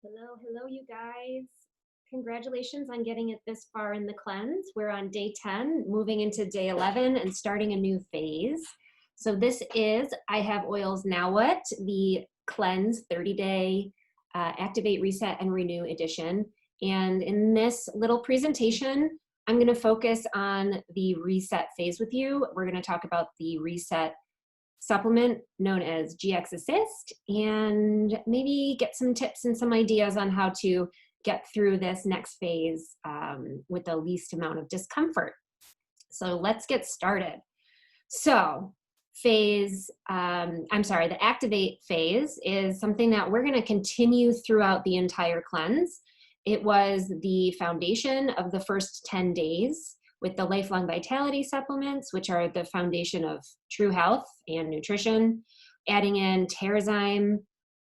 Hello, you guys. Congratulations on getting it this far in the cleanse. We're on day 10, moving into day 11 and starting a new phase. So this is I Have Oils Now What, the cleanse 30-day activate, reset, and renew edition. And in this little presentation, I'm going to focus on the reset phase with you. We're going to talk about the reset supplement known as GX Assist and maybe get some tips and some ideas on how to get through this next phase with the least amount of discomfort. So let's get started. So the activate phase is something that we're going to continue throughout the entire cleanse. It was the foundation of the first 10 days with the Lifelong Vitality supplements, which are the foundation of true health and nutrition, adding in Terrazyme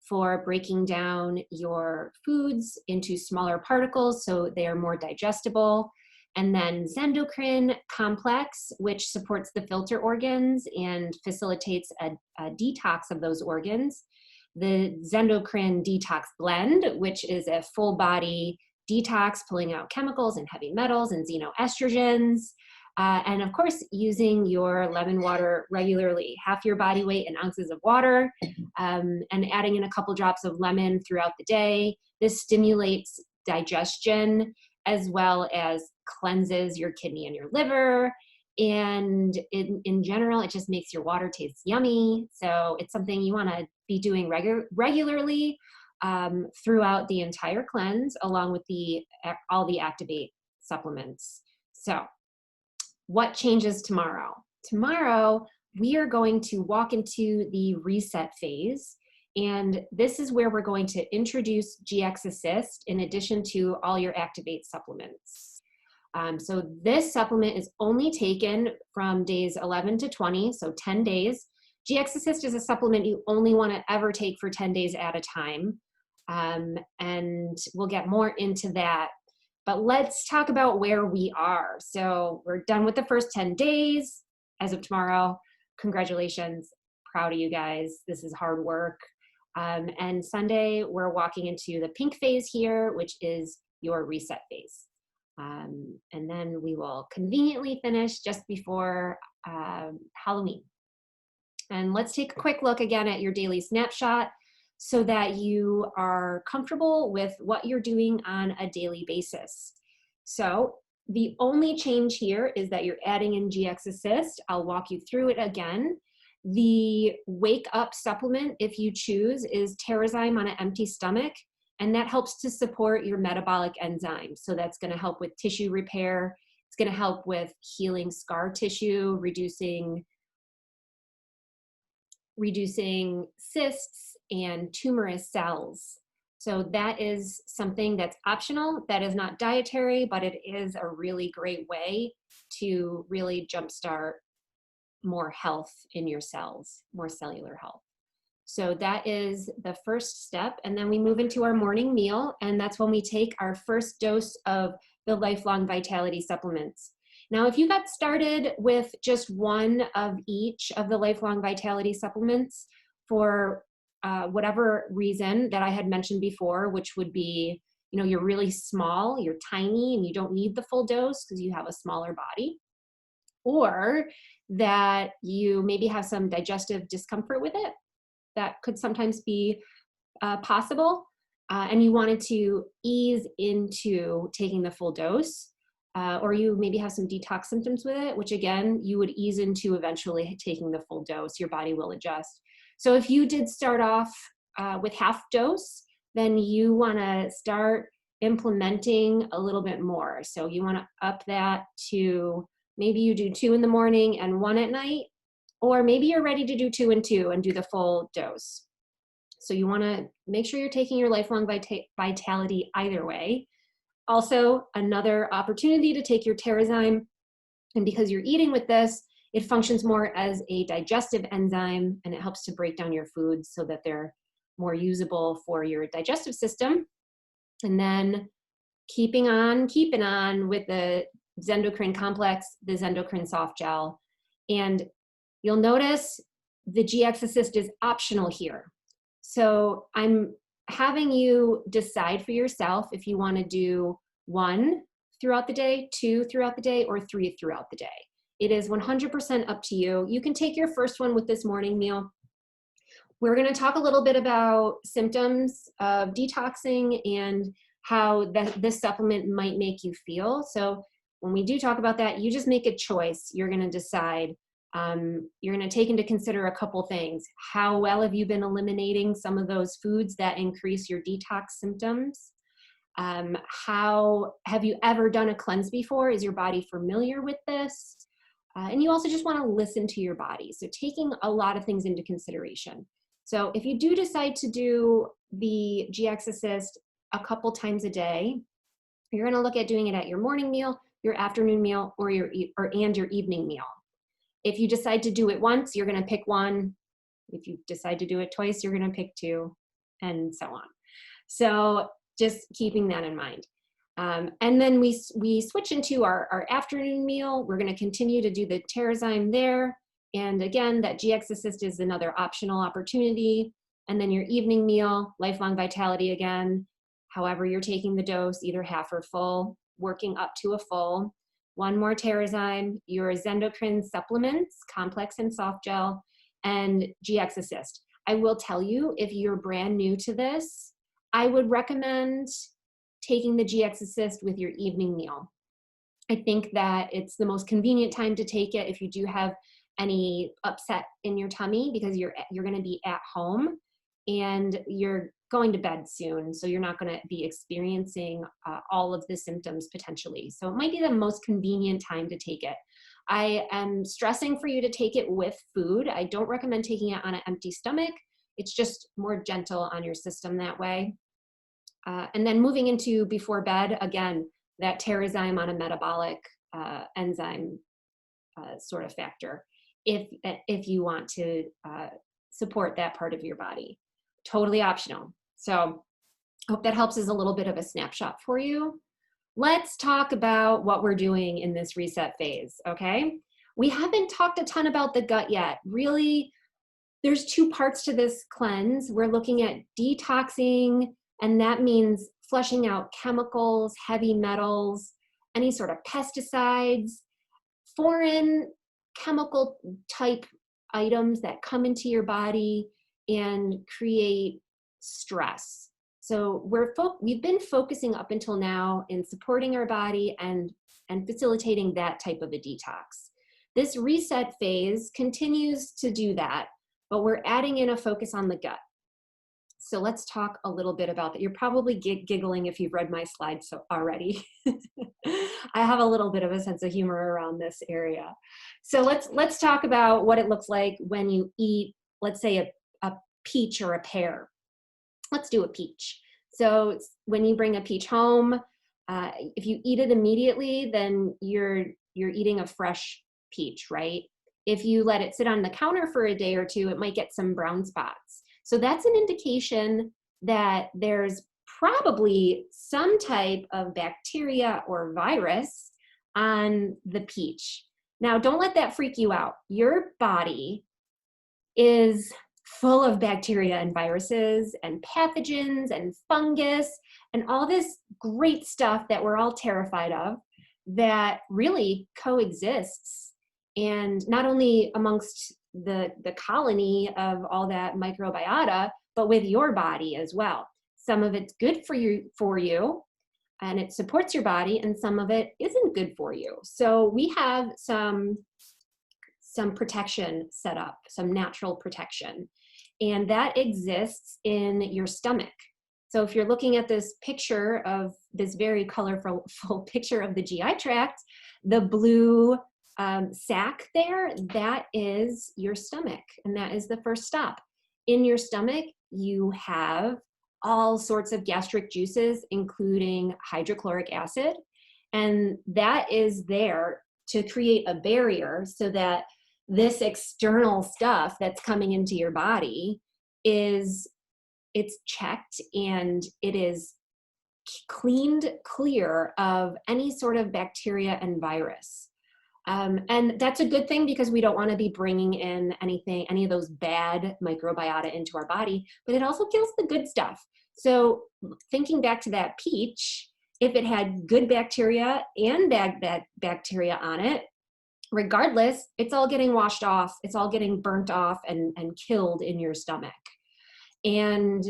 for breaking down your foods into smaller particles so they are more digestible, and then Zendocrine Complex, which supports the filter organs and facilitates a detox of those organs. The Zendocrine Detox Blend, which is a full body detox, pulling out chemicals and heavy metals and xenoestrogens. And of course, using your lemon water regularly, half your body weight in ounces of water, and adding in a couple drops of lemon throughout the day. This stimulates digestion as well as cleanses your kidney and your liver. And in general, it just makes your water taste yummy. So it's something you want to be doing regularly throughout the entire cleanse, along with all the Activate supplements. So what changes tomorrow? Tomorrow, we are going to walk into the reset phase. And this is where we're going to introduce GX Assist in addition to all your Activate supplements. So this supplement is only taken from days 11 to 20, so 10 days. GX Assist is a supplement you only want to ever take for 10 days at a time. And we'll get more into that. But let's talk about where we are. So we're done with the first 10 days as of tomorrow. Congratulations. Proud of you guys. This is hard work. And Sunday, we're walking into the pink phase here, which is your reset phase. And then we will conveniently finish just before Halloween. And let's take a quick look again at your daily snapshot so that you are comfortable with what you're doing on a daily basis. So the only change here is that you're adding in GX Assist. I'll walk you through it again. The Wake Up supplement, if you choose, is Terrazyme on an empty stomach, and that helps to support your metabolic enzymes. So that's going to help with tissue repair. It's going to help with healing scar tissue, reducing cysts and tumorous cells. So that is something that's optional, that is not dietary, but it is a really great way to really jumpstart more health in your cells, more cellular health. So that is the first step. And then we move into our morning meal, and that's when we take our first dose of the Lifelong Vitality supplements. Now, if you got started with just one of each of the Lifelong Vitality supplements for whatever reason that I had mentioned before, which would be, you're really small, you're tiny, and you don't need the full dose because you have a smaller body, or that you maybe have some digestive discomfort with it, that could sometimes be possible, and you wanted to ease into taking the full dose, or you maybe have some detox symptoms with it, which again, you would ease into eventually taking the full dose. Your body will adjust. So if you did start off with half dose, then you want to start implementing a little bit more. So you want to up that to maybe you do 2 in the morning and 1 at night, or maybe you're ready to do 2 and 2 and do the full dose. So you want to make sure you're taking your Lifelong Vitality either way. Also, another opportunity to take your Terrazyme, and because you're eating with this, it functions more as a digestive enzyme, and it helps to break down your foods so that they're more usable for your digestive system. And then keeping on with the Zendocrine Complex, the Zendocrine Soft Gel. And you'll notice the GX Assist is optional here. So I'm having you decide for yourself if you want to do 1 throughout the day, 2 throughout the day, or 3 throughout the day. It is 100% up to you. You can take your first one with this morning meal. We're going to talk a little bit about symptoms of detoxing and how this supplement might make you feel. So when we do talk about that, you just make a choice. You're going to decide. You're going to take into consider a couple things. How well have you been eliminating some of those foods that increase your detox symptoms? How have you ever done a cleanse before? Is your body familiar with this? And you also just want to listen to your body. So taking a lot of things into consideration. So if you do decide to do the GX Assist a couple times a day, you're going to look at doing it at your morning meal, your afternoon meal, or your evening meal. If you decide to do it once, you're going to pick 1. If you decide to do it twice, you're going to pick 2, and so on. So just keeping that in mind. And then we switch into our afternoon meal. We're going to continue to do the Terrazyme there. And again, that GX Assist is another optional opportunity. And then your evening meal, Lifelong Vitality again, however you're taking the dose, either half or full, working up to a full. 1 more Terrazyme, your Zendocrine supplements, complex and soft gel, and GX Assist. I will tell you, if you're brand new to this, I would recommend taking the GX Assist with your evening meal. I think that it's the most convenient time to take it if you do have any upset in your tummy, because you're going to be at home and you're going to bed soon, so you're not going to be experiencing all of the symptoms potentially. So it might be the most convenient time to take it. I am stressing for you to take it with food. I don't recommend taking it on an empty stomach. It's just more gentle on your system that way. And then moving into before bed, again, that Terrazyme on a metabolic enzyme sort of factor, if you want to support that part of your body. Totally optional. So I hope that helps as a little bit of a snapshot for you. Let's talk about what we're doing in this reset phase, okay? We haven't talked a ton about the gut yet. Really, there's 2 parts to this cleanse. We're looking at detoxing, and that means flushing out chemicals, heavy metals, any sort of pesticides, foreign chemical type items that come into your body and create stress. So we've been focusing up until now in supporting our body and facilitating that type of a detox. This reset phase continues to do that, but we're adding in a focus on the gut. So let's talk a little bit about that. You're probably giggling if you've read my slides already. I have a little bit of a sense of humor around this area. So let's talk about what it looks like when you eat, let's say, a peach or a pear. Let's do a peach. So when you bring a peach home, if you eat it immediately, then you're eating a fresh peach, right? If you let it sit on the counter for a day or 2, it might get some brown spots. So that's an indication that there's probably some type of bacteria or virus on the peach. Now, don't let that freak you out. Your body is full of bacteria and viruses and pathogens and fungus and all this great stuff that we're all terrified of that really coexists, and not only amongst the colony of all that microbiota, but with your body as well. Some of it's good for you and it supports your body, and some of it isn't good for you. So we have some protection set up, some natural protection, and that exists in your stomach. So if you're looking at this picture of this very colorful picture of the GI tract, the blue sac there, that is your stomach, and that is the first stop. In your stomach, you have all sorts of gastric juices, including hydrochloric acid, and that is there to create a barrier so that this external stuff that's coming into your body it's checked and it is cleaned clear of any sort of bacteria and virus. And that's a good thing because we don't want to be bringing in any of those bad microbiota into our body, but it also kills the good stuff. So thinking back to that peach, if it had good bacteria and bad bacteria on it, regardless, it's all getting washed off, it's all getting burnt off and killed in your stomach. And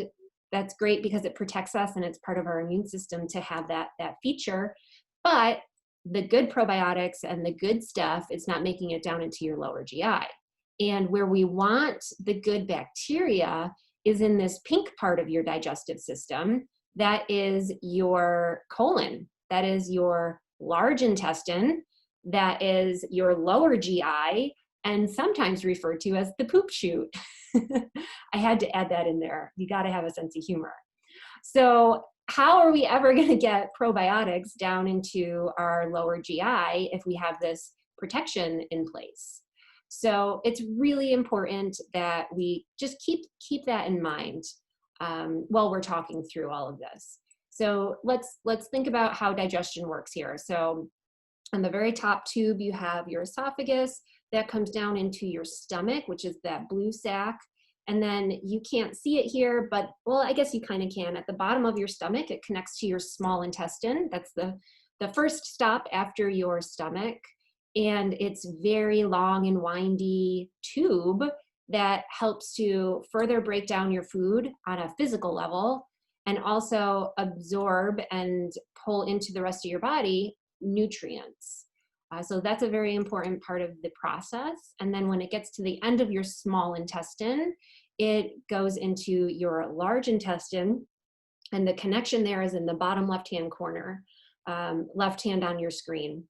that's great because it protects us and it's part of our immune system to have that feature. But the good probiotics and the good stuff, it's not making it down into your lower GI. And where we want the good bacteria is in this pink part of your digestive system. That is your colon, that is your large intestine, that is your lower GI, and sometimes referred to as the poop chute. I had to add that in there. You got to have a sense of humor. So how are we ever going to get probiotics down into our lower GI if we have this protection in place? So it's really important that we just keep that in mind while we're talking through all of this. So let's think about how digestion works here. So on the very top tube, you have your esophagus that comes down into your stomach, which is that blue sac. And then you can't see it here, but well, I guess you kind of can. At the bottom of your stomach, it connects to your small intestine. That's the first stop after your stomach. And it's very long and windy tube that helps to further break down your food on a physical level and also absorb and pull into the rest of your body nutrients. So that's a very important part of the process. And then when it gets to the end of your small intestine, it goes into your large intestine, and the connection there is in the bottom left-hand corner, left hand on your screen.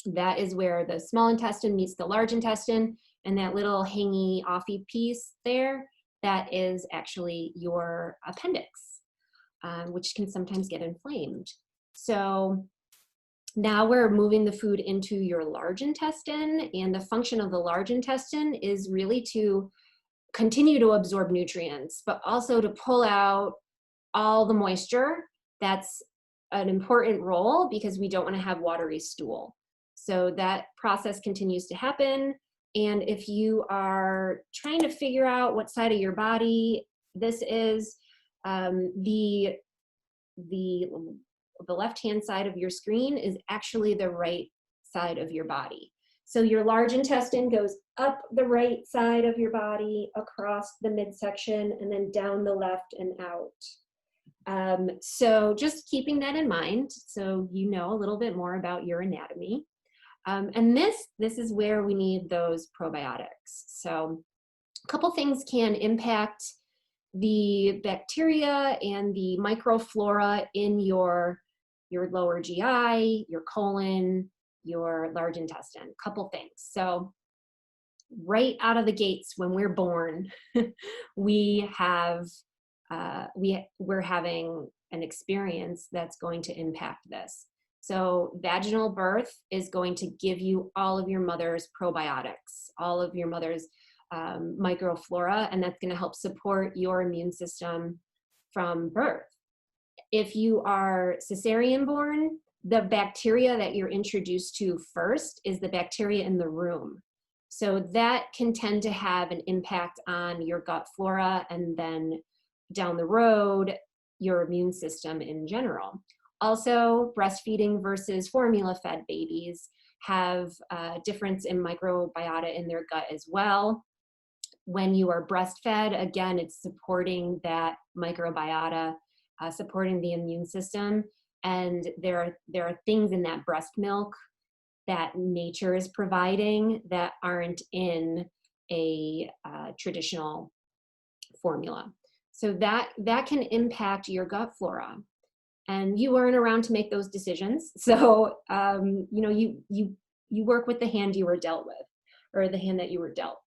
That is where the small intestine meets the large intestine, and that little hangy offy piece there, that is actually your appendix, which can sometimes get inflamed. So now we're moving the food into your large intestine, and the function of the large intestine is really to continue to absorb nutrients, but also to pull out all the moisture. That's an important role because we don't want to have watery stool. So that process continues to happen. And if you are trying to figure out what side of your body this is, the left-hand side of your screen is actually the right side of your body. So your large intestine goes up the right side of your body, across the midsection, and then down the left and out. So just keeping that in mind, so you know a little bit more about your anatomy. And this is where we need those probiotics. So a couple things can impact the bacteria and the microflora in your lower GI, your colon, your large intestine. A couple things. So right out of the gates when we're born, we're having an experience that's going to impact this. So vaginal birth is going to give you all of your mother's probiotics, all of your mother's microflora, and that's going to help support your immune system from birth. If you are cesarean born, the bacteria that you're introduced to first is the bacteria in the room. So that can tend to have an impact on your gut flora, and then down the road, your immune system in general. Also, breastfeeding versus formula-fed babies have a difference in microbiota in their gut as well. When you are breastfed, again, it's supporting that microbiota, supporting the immune system. And there are things in that breast milk that nature is providing that aren't in a traditional formula. So that can impact your gut flora. And you weren't around to make those decisions. So, you work with the hand you were dealt with, or the hand that you were dealt.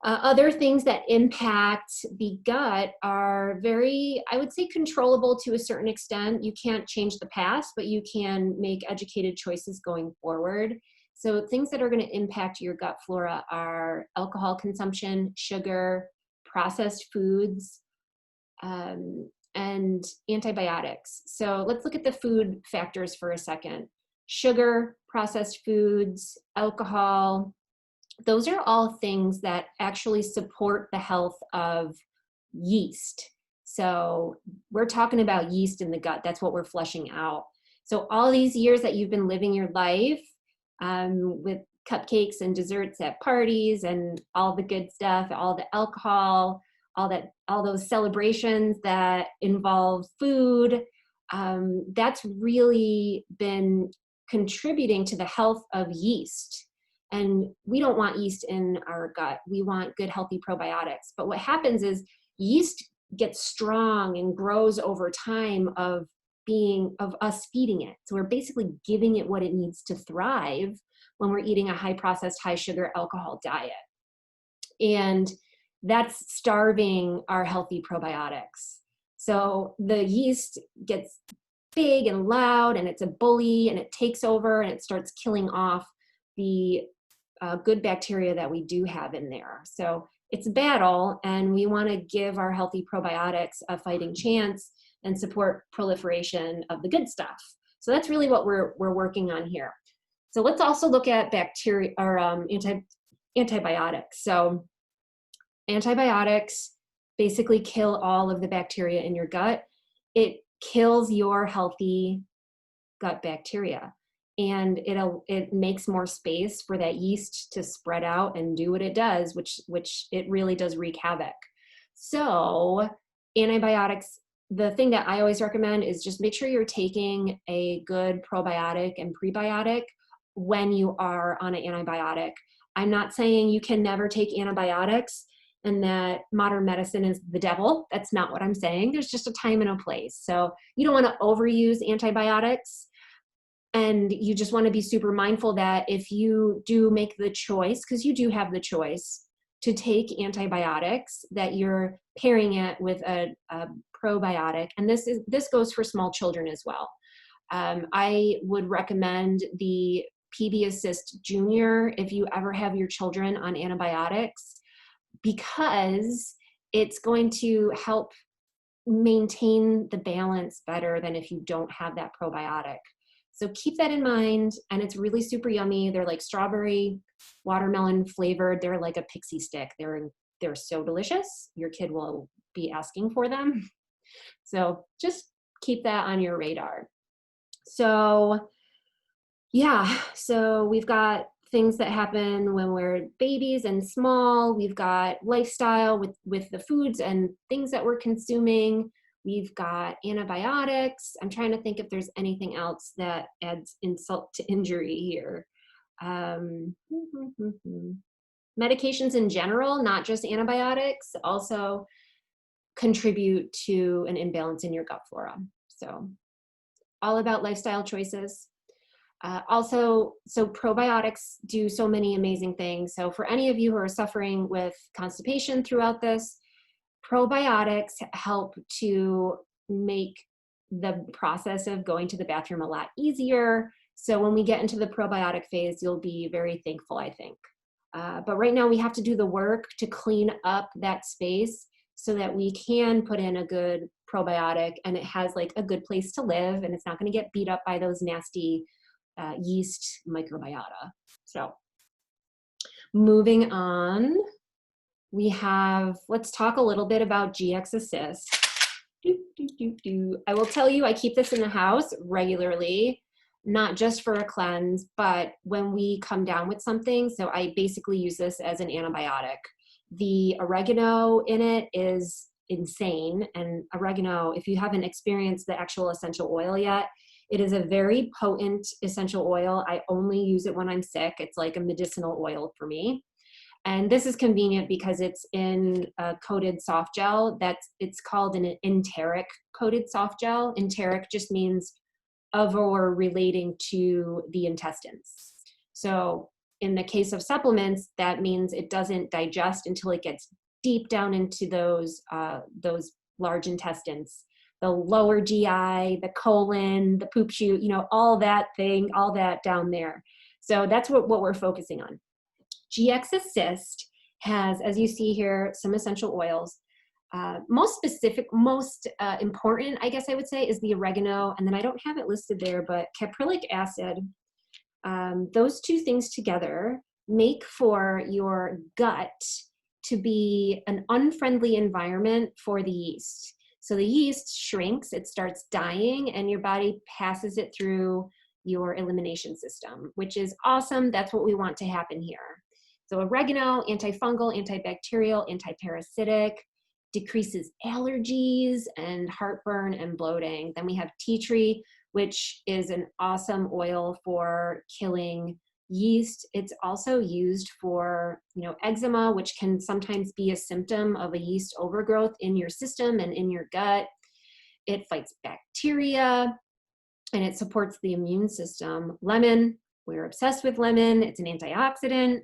Other things that impact the gut are very, I would say, controllable to a certain extent. You can't change the past, but you can make educated choices going forward. So things that are going to impact your gut flora are alcohol consumption, sugar, processed foods, and antibiotics. So let's look at the food factors for a second. Sugar, processed foods, alcohol, those are all things that actually support the health of yeast. So we're talking about yeast in the gut. That's what we're flushing out. So all these years that you've been living your life with cupcakes and desserts at parties and all the good stuff, all the alcohol, all those celebrations that involve food, that's really been contributing to the health of yeast. And we don't want yeast in our gut. We want good, healthy probiotics. But what happens is yeast gets strong and grows over time of us feeding it. So we're basically giving it what it needs to thrive when we're eating a high processed, high sugar, alcohol diet. And that's starving our healthy probiotics. So the yeast gets big and loud, and it's a bully, and it takes over, and it starts killing off the good bacteria that we do have in there. So it's a battle, and we want to give our healthy probiotics a fighting chance and support proliferation of the good stuff. So that's really what we're working on here. So let's also look at bacteria or antibiotics. So antibiotics basically kill all of the bacteria in your gut. It kills your healthy gut bacteria, and it makes more space for that yeast to spread out and do what it does, which it really does wreak havoc. So antibiotics, the thing that I always recommend is just make sure you're taking a good probiotic and prebiotic when you are on an antibiotic. I'm not saying you can never take antibiotics and that modern medicine is the devil. That's not what I'm saying. There's just a time and a place. So you don't want to overuse antibiotics, and you just want to be super mindful that if you do make the choice, because you do have the choice to take antibiotics, that you're pairing it with a probiotic. And this goes for small children as well. I would recommend the PediAssist Junior if you ever have your children on antibiotics, because it's going to help maintain the balance better than if you don't have that probiotic. So keep that in mind, and it's really super yummy. They're like strawberry, watermelon flavored. They're like a pixie stick. They're so delicious. Your kid will be asking for them. So just keep that on your radar. So yeah, so we've got things that happen when we're babies and small. We've got lifestyle with the foods and things that we're consuming. We've got antibiotics. I'm trying to think if there's anything else that adds insult to injury here. Medications in general, not just antibiotics, also contribute to an imbalance in your gut flora. So all about lifestyle choices. So probiotics do so many amazing things. So for any of you who are suffering with constipation throughout this, probiotics help to make the process of going to the bathroom a lot easier. So when we get into the probiotic phase, you'll be very thankful, I think. But right now we have to do the work to clean up that space so that we can put in a good probiotic and it has like a good place to live and it's not going to get beat up by those nasty yeast microbiota. So moving on, let's talk a little bit about GX Assist. I will tell you, I keep this in the house regularly, not just for a cleanse, but when we come down with something. So I basically use this as an antibiotic. The oregano in it is insane. And oregano, if you haven't experienced the actual essential oil yet, it is a very potent essential oil. I only use it when I'm sick. It's like a medicinal oil for me. And this is convenient because it's in a coated soft gel. It's called an enteric coated soft gel. Enteric just means of or relating to the intestines. So in the case of supplements, that means it doesn't digest until it gets deep down into those large intestines, the lower GI, the colon, the poop chute, all that down there. So that's what we're focusing on. GX Assist has, as you see here, some essential oils. Most important, I guess I would say, is the oregano. And then I don't have it listed there, but caprylic acid those two things together make for your gut to be an unfriendly environment for the yeast. So the yeast shrinks, it starts dying, and your body passes it through your elimination system, which is awesome. That's what we want to happen here. So oregano, antifungal, antibacterial, antiparasitic, decreases allergies and heartburn and bloating. Then we have tea tree, which is an awesome oil for killing yeast. It's also used for, eczema, which can sometimes be a symptom of a yeast overgrowth in your system and in your gut. It fights bacteria and it supports the immune system. Lemon, we're obsessed with lemon. It's an antioxidant,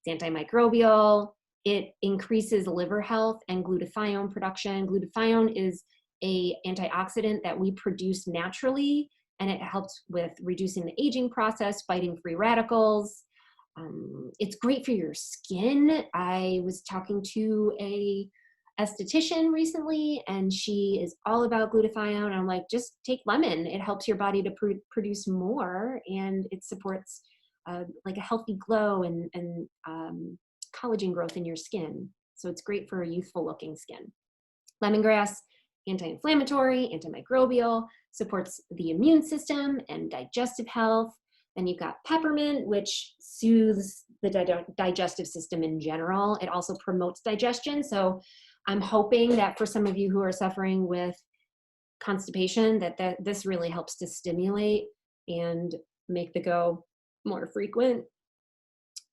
it's antimicrobial. It increases liver health and glutathione production. Glutathione is an antioxidant that we produce naturally, and it helps with reducing the aging process, fighting free radicals. It's great for your skin. I was talking to a esthetician recently, and she is all about glutathione. I'm like, just take lemon. It helps your body to produce more, and it supports like a healthy glow and collagen growth in your skin. So it's great for a youthful looking skin. Lemongrass, anti-inflammatory, antimicrobial, supports the immune system and digestive health. Then you've got peppermint, which soothes the digestive system in general. It also promotes digestion. So I'm hoping that for some of you who are suffering with constipation, that this really helps to stimulate and make the go more frequent.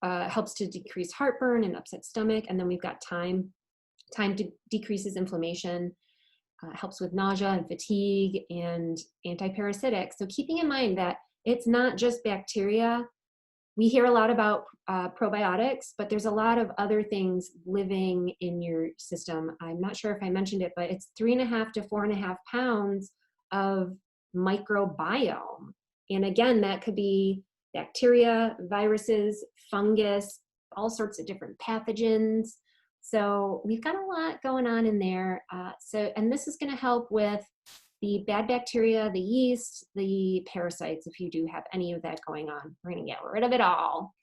Helps to decrease heartburn and upset stomach. And then we've got thyme. Thyme decreases inflammation, helps with nausea and fatigue, and antiparasitic. So keeping in mind that it's not just bacteria. We hear a lot about probiotics, but there's a lot of other things living in your system. I'm not sure if I mentioned it, but it's 3.5 to 4.5 pounds of microbiome. And again, that could be bacteria, viruses, fungus, all sorts of different pathogens. So we've got a lot going on in there. And this is going to help with the bad bacteria, the yeast, the parasites, if you do have any of that going on. We're going to get rid of it all.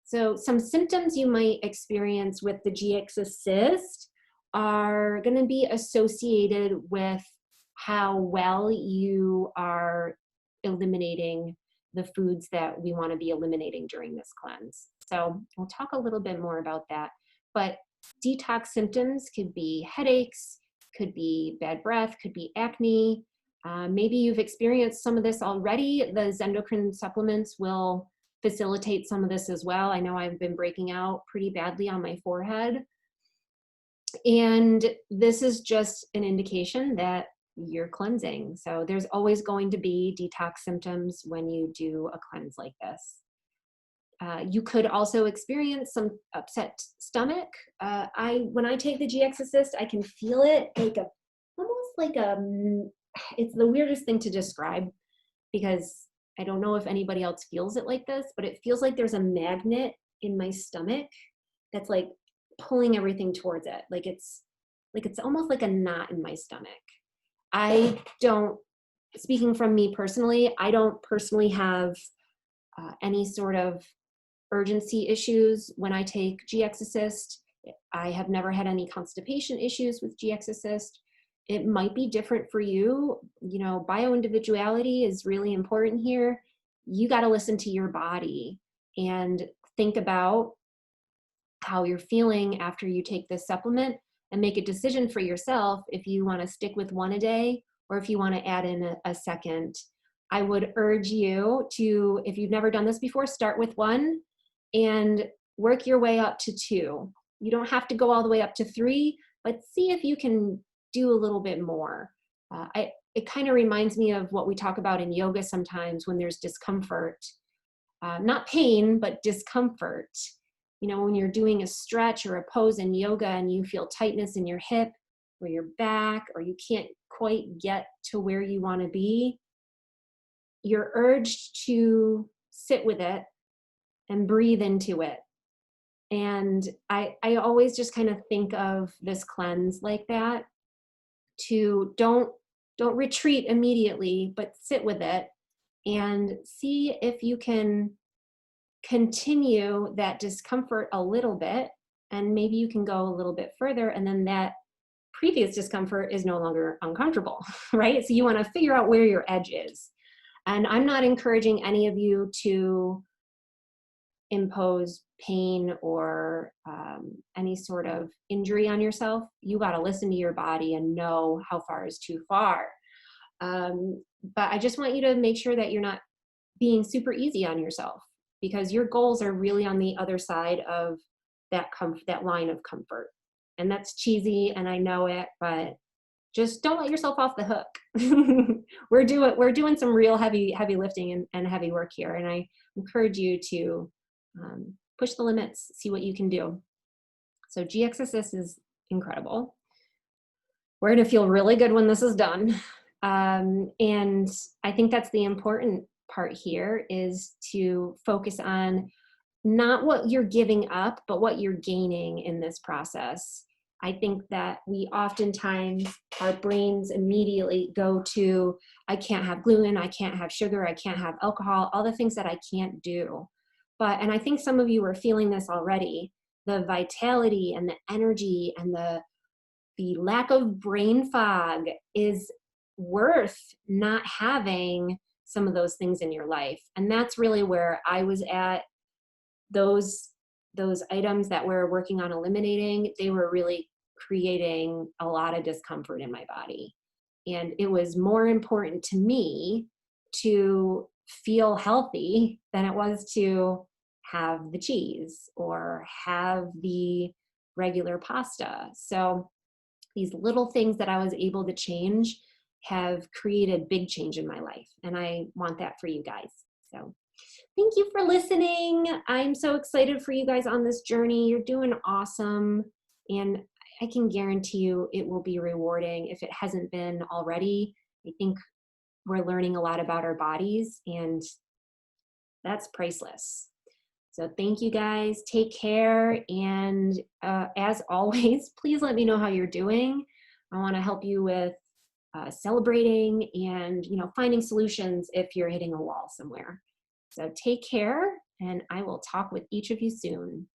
So some symptoms you might experience with the GX Assist are going to be associated with how well you are eliminating the foods that we want to be eliminating during this cleanse. So we'll talk a little bit more about that. But detox symptoms could be headaches, could be bad breath, could be acne. Maybe you've experienced some of this already. The Zendocrine supplements will facilitate some of this as well. I know I've been breaking out pretty badly on my forehead. And this is just an indication that you're cleansing. So there's always going to be detox symptoms when you do a cleanse like this. You could also experience some upset stomach. When I take the GX Assist, I can feel it it's the weirdest thing to describe because I don't know if anybody else feels it like this, but it feels like there's a magnet in my stomach that's like pulling everything towards it. Like it's almost like a knot in my stomach. Speaking from me personally, I don't personally have any sort of urgency issues when I take GX Assist. I have never had any constipation issues with GX Assist. It might be different for you. Bioindividuality is really important here. You got to listen to your body and think about how you're feeling after you take this supplement and make a decision for yourself if you want to stick with one a day or if you want to add in a second. I would urge you to, if you've never done this before, start with one and work your way up to 2. You don't have to go all the way up to 3, but see if you can do a little bit more. It kind of reminds me of what we talk about in yoga sometimes when there's discomfort. Not pain, but discomfort. When you're doing a stretch or a pose in yoga and you feel tightness in your hip or your back, or you can't quite get to where you want to be, you're urged to sit with it and breathe into it. And I always just kind of think of this cleanse like that, to don't retreat immediately, but sit with it and see if you can continue that discomfort a little bit, and maybe you can go a little bit further, and then that previous discomfort is no longer uncomfortable, right? So you want to figure out where your edge is. And I'm not encouraging any of you to impose pain or any sort of injury on yourself. You got to listen to your body and know how far is too far. But I just want you to make sure that you're not being super easy on yourself, because your goals are really on the other side of that line of comfort. And that's cheesy, and I know it, but just don't let yourself off the hook. we're doing some real heavy lifting and heavy work here, and I encourage you to push the limits, see what you can do. So GX Assist is incredible. We're going to feel really good when this is done. And I think that's the important part here, is to focus on not what you're giving up, but what you're gaining in this process. I think that we oftentimes, our brains immediately go to, I can't have gluten, I can't have sugar, I can't have alcohol, all the things that I can't do. And I think some of you are feeling this already, the vitality and the energy and the lack of brain fog is worth not having some of those things in your life. And that's really where I was at. Those items that we're working on eliminating, they were really creating a lot of discomfort in my body. And it was more important to me to feel healthy than it was to have the cheese or have the regular pasta. So these little things that I was able to change have created big change in my life. And I want that for you guys. So thank you for listening. I'm so excited for you guys on this journey. You're doing awesome. And I can guarantee you it will be rewarding if it hasn't been already. I think we're learning a lot about our bodies, and that's priceless. So thank you guys. Take care. And as always, please let me know how you're doing. I want to help you with celebrating and, finding solutions if you're hitting a wall somewhere. So take care, and I will talk with each of you soon.